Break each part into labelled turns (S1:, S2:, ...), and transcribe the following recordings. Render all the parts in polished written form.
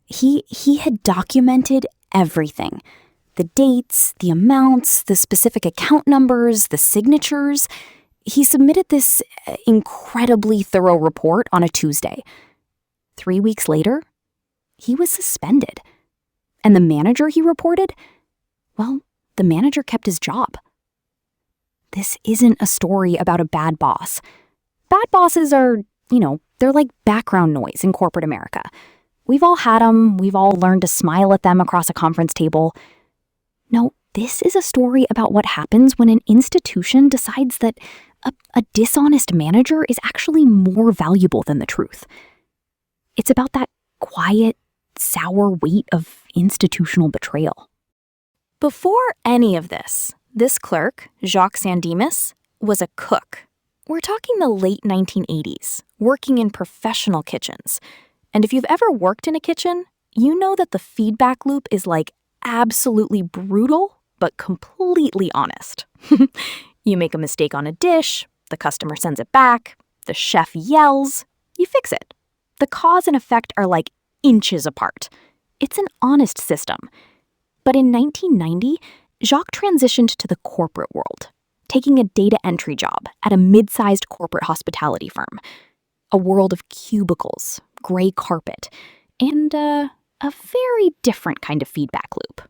S1: He had documented everything. The dates, the amounts, the specific account numbers, the signatures. He submitted this incredibly thorough report on a Tuesday. 3 weeks later, he was suspended. And the manager he reported? Well, the manager kept his job. This isn't a story about a bad boss. Bad bosses are, they're like background noise in corporate America. We've all had them. We've all learned to smile at them across a conference table. No, this is a story about what happens when an institution decides that a dishonest manager is actually more valuable than the truth. It's about that quiet, sour weight of institutional betrayal. Before any of this clerk, Jacques Sandemus, was a cook. We're talking the late 1980s, working in professional kitchens. And if you've ever worked in a kitchen, you know that the feedback loop is like absolutely brutal, but completely honest. You make a mistake on a dish, the customer sends it back, the chef yells, you fix it. The cause and effect are like inches apart. It's an honest system. But in 1990, Jacques transitioned to the corporate world, taking a data entry job at a mid-sized corporate hospitality firm. A world of cubicles, gray carpet, and a very different kind of feedback loop.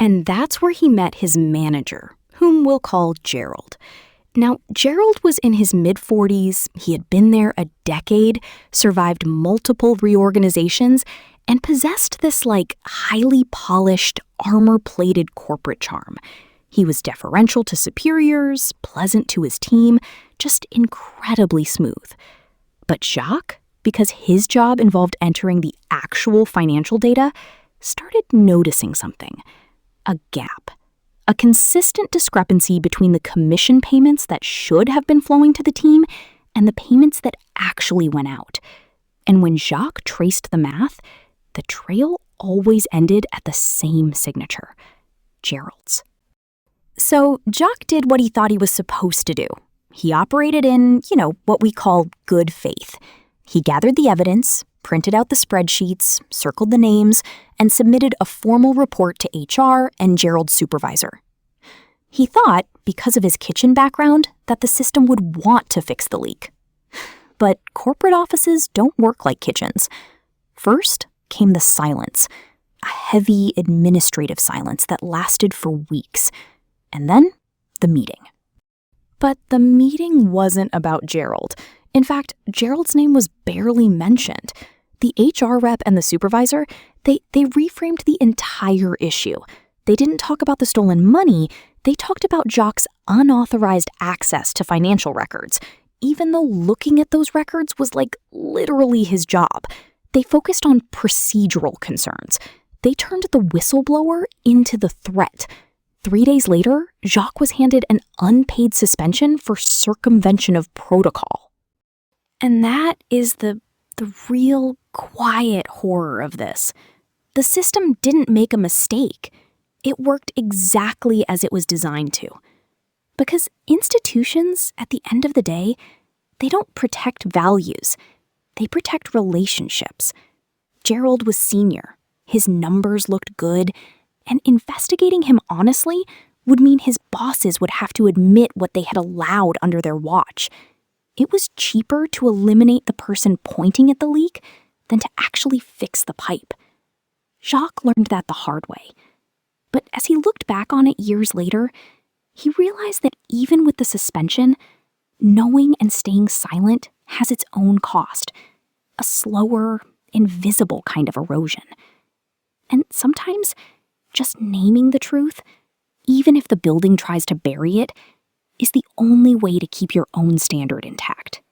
S1: And that's where he met his manager, whom we'll call Gerald. Now, Gerald was in his mid-40s, he had been there a decade, survived multiple reorganizations, and possessed this highly polished, armor-plated corporate charm. He was deferential to superiors, pleasant to his team, just incredibly smooth. But Jacques, because his job involved entering the actual financial data, started noticing something. A gap. A consistent discrepancy between the commission payments that should have been flowing to the team and the payments that actually went out. And when Jacques traced the math, the trail always ended at the same signature, Gerald's. So Jacques did what he thought he was supposed to do. He operated in, what we call good faith. He gathered the evidence, printed out the spreadsheets, circled the names, and submitted a formal report to HR and Gerald's supervisor. He thought, because of his kitchen background, that the system would want to fix the leak. But corporate offices don't work like kitchens. First came the silence, a heavy administrative silence that lasted for weeks. And then, the meeting. But the meeting wasn't about Gerald. In fact, Gerald's name was barely mentioned. The HR rep and the supervisor, they reframed the entire issue. They didn't talk about the stolen money, they talked about Jacques' unauthorized access to financial records, even though looking at those records was literally his job. They focused on procedural concerns. They turned the whistleblower into the threat. 3 days later, Jacques was handed an unpaid suspension for circumvention of protocol. And that is the real quiet horror of this. The system didn't make a mistake. It worked exactly as it was designed to. Because institutions, at the end of the day, they don't protect values. They protect relationships. Gerald was senior. His numbers looked good. And investigating him honestly would mean his bosses would have to admit what they had allowed under their watch. It was cheaper to eliminate the person pointing at the leak than to actually fix the pipe. Jacques learned that the hard way. But as he looked back on it years later, he realized that even with the suspension, knowing and staying silent has its own cost, a slower, invisible kind of erosion. And sometimes, just naming the truth, even if the building tries to bury it, is the only way to keep your own standard intact.